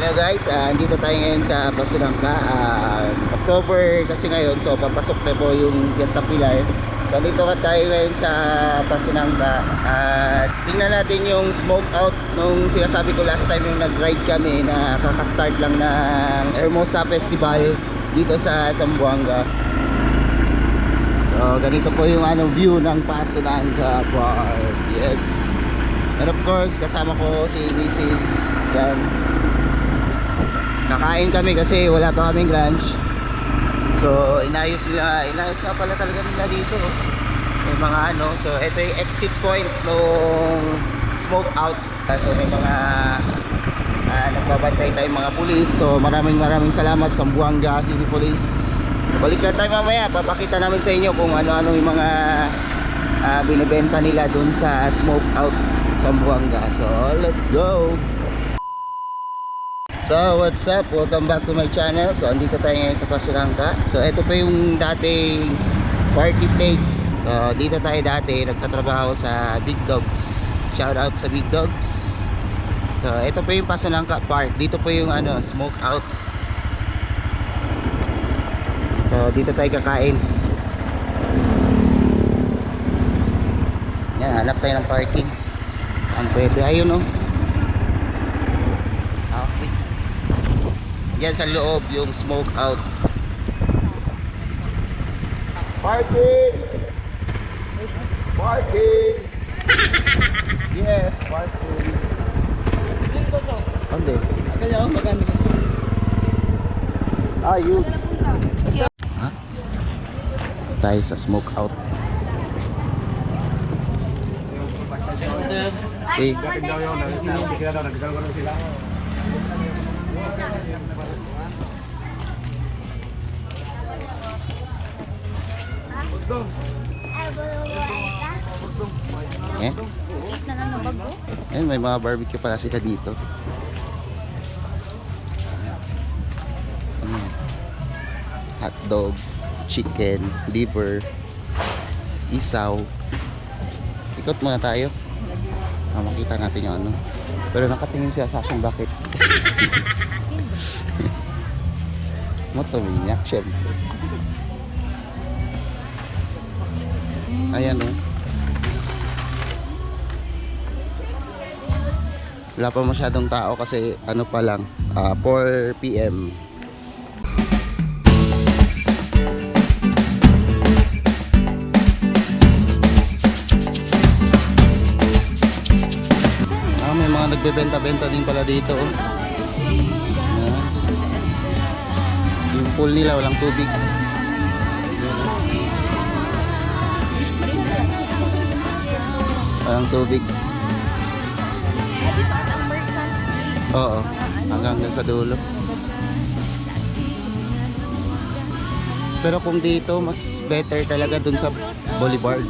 Hello guys, andito tayo ngayon sa Pasunangka. October kasi ngayon, so papasok na po yung Fiesta Pilar. So dito ka tayo ngayon sa Pasunangka. Tingnan natin yung smoke out nung sinasabi ko last time yung nag-ride kami na kakastart lang ng Hermosa Festival dito sa Zamboanga. So ganito po yung view ng Pasunangka Park. Yes. And of course, kasama ko si Mrs. Yan. Kakain kami kasi wala pa kaming lunch. So inayos nga pala talaga nila dito. May mga so ito yung exit point nung smoke out. So may mga nagbabantay tayong mga pulis. So maraming salamat sa Zamboanga City Police. Balik na tayo mamaya, papakita namin sa inyo kung ano-ano yung mga binibenta nila dun sa smoke out Zamboanga. So let's go. So what's up, welcome back to my channel. So andito tayo ngayon sa Pasunangka. So ito pa yung dating party place. So dito tayo dati nagtatrabaho sa Big Dogs. Shout out sa Big Dogs. So ito pa yung Pasunangka Park. Dito pa yung smoke out. So dito tayo kakain. Yan, hanap tayo ng parking. Ang pwede, ayun okay. Yan sa loob yung smoke out. Parking! Parking! Yes, parking. Hindi. Yun. Ha? Tayo sa smoke out. Okay. Ayan, may mga barbecue pala sila dito. Hotdog, chicken, liver, isaw. Ikot muna tayo. Makita natin yung pero nakatingin siya sa akin, bakit? Motominyak, syempre. Ayan wala pa masyadong tao kasi pa lang 4 PM. May mga nagbebenta-benta din pala dito. Yung pool nila walang tubig. Walang tubig. Oo, hanggang sa dulo. Pero kung dito, mas better talaga dun sa Boulevard.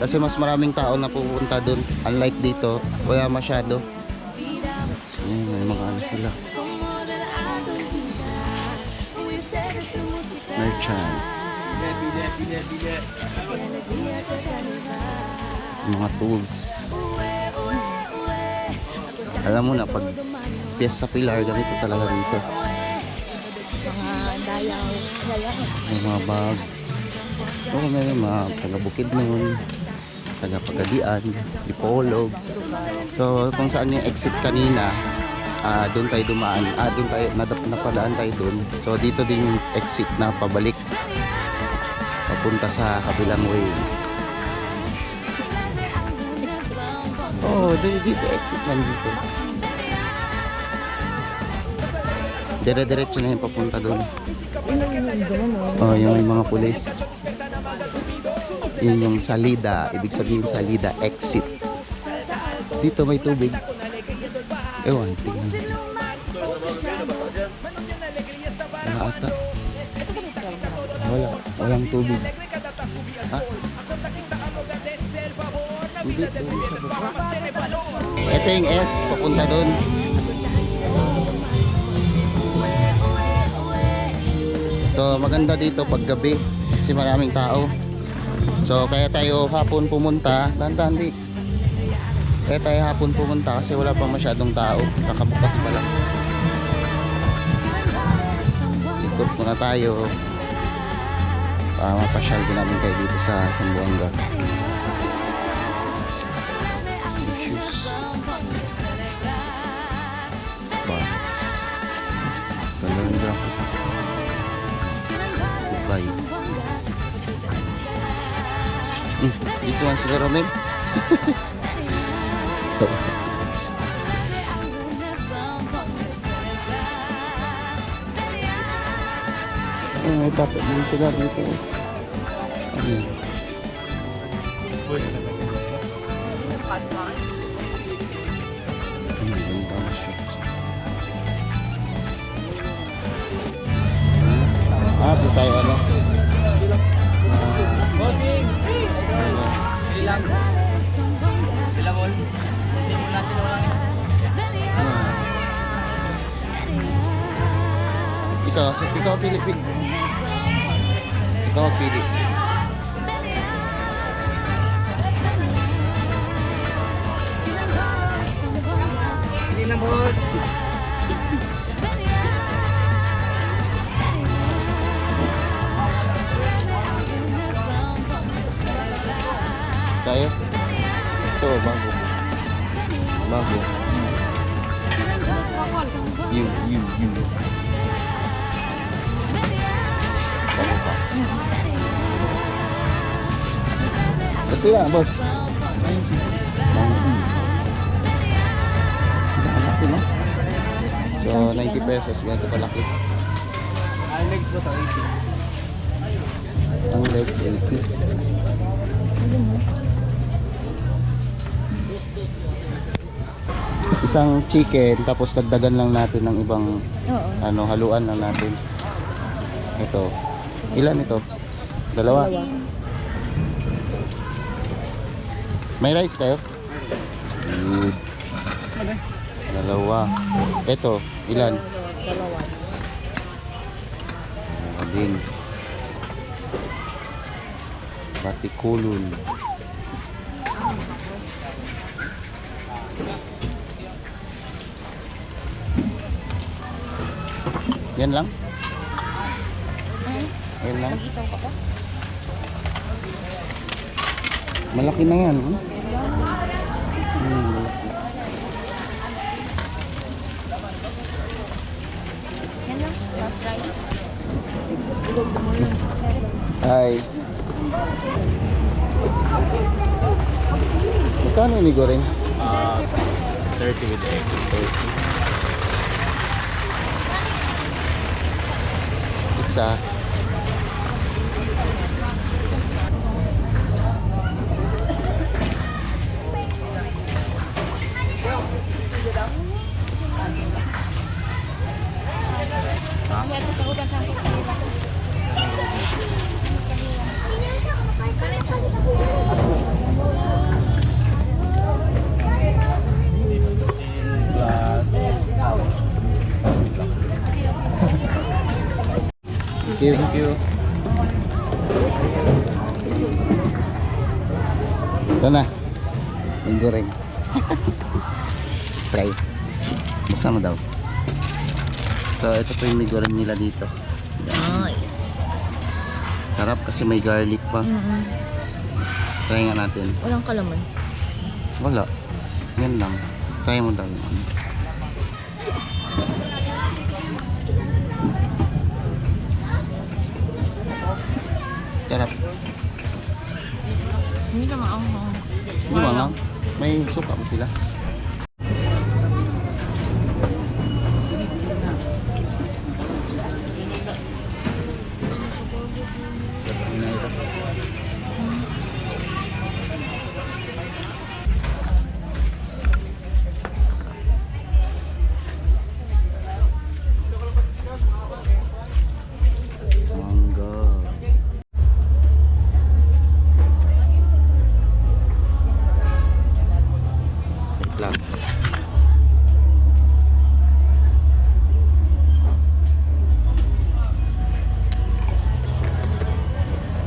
Kasi mas maraming tao na pupunta dun. Unlike dito, wala masyado. May mga sila. Merchant. Mga tools. Alam mo na, pag Fiesta Pilar, ganito talaga dito. Mga dayaw. May mga bag. May mga taga-Bukid nun, taga-Pagadian, Dipolog. So kung saan yung exit kanina, doon tayo dumaan. Doon tayo, napadaan tayo doon. So dito din yung exit na pabalik. Papunta sa kabilang way. Dito exit lang dito. Dire-diretso na yung papunta doon. Yung mga pulis. Yun yung salida, ibig sabihin salida, exit. Dito may tubig. Ewan, tingnan natin. Wala ata. Walang tubig. Ha? Hindi, tubig sa baba. Ito yung S, papunta doon. So maganda dito pag gabi kasi maraming tao. So kaya tayo hapon pumunta, dahan-dahan Vic. Kaya tayo hapon pumunta kasi wala pa masyadong tao, kakabukas pa lang. ikot muna tayo para mapasyal din namin kayo dito sa Zamboanga. Issues. Box. Kalanda. Dubai. Dito lang sila Romel. May tapos din sila dito. Ano yun? Ganda na siya. Ito tayo ano? Ikaw pili. Ikaw pili. Hindi na boss. Tayo? Ito, bago. Bago. You. Bago pa. Ito yan, boss. Malaki na. So, 90 pesos. Ganito kalaki. Ang legs ko sa 80. Ang legs 80. Isang chicken tapos dagdagan lang natin ng ibang ano haluan lang natin. Ito. Ilan ito? Dalawa. May rice kayo? Good. Dalawa. Ito, ilan? Dalawa. Dalawa din. Batikulon. Yan lang? Yan lang? Mag-isaw ka pa? Malaki na yan. Malaki. Yan lang. Last try. Hi. Magkano ini goreng? 30 with egg. 30. Isa. Thank you. Ito na. Yung goreng. Try. Buksan mo daw. So, ito po yung may goreng nila dito. Nice. Sarap kasi may garlic pa. Try nga natin. Walang kalaman. Wala. Yan lang. Try mo daw. Sarap. Hindi na maanghang. Hindi ba nga? May suka mo sila. Lang.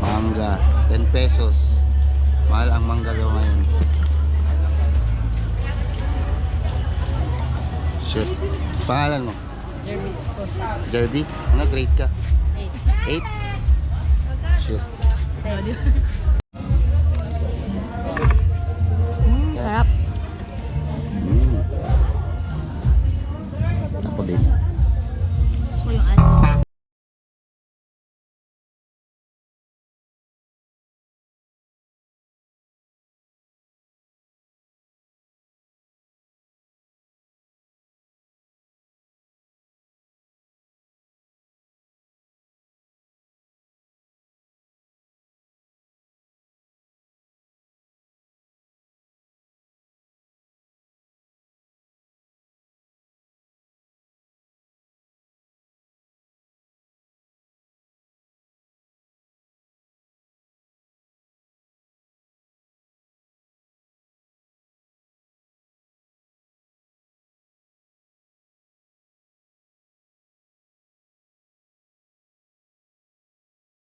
Mangga 10 pesos. Mahal ang mangga daw ngayon. Shit. Pangalan mo? Jerby. Derby? Ano grade ka? 8. 8? Sure. 10.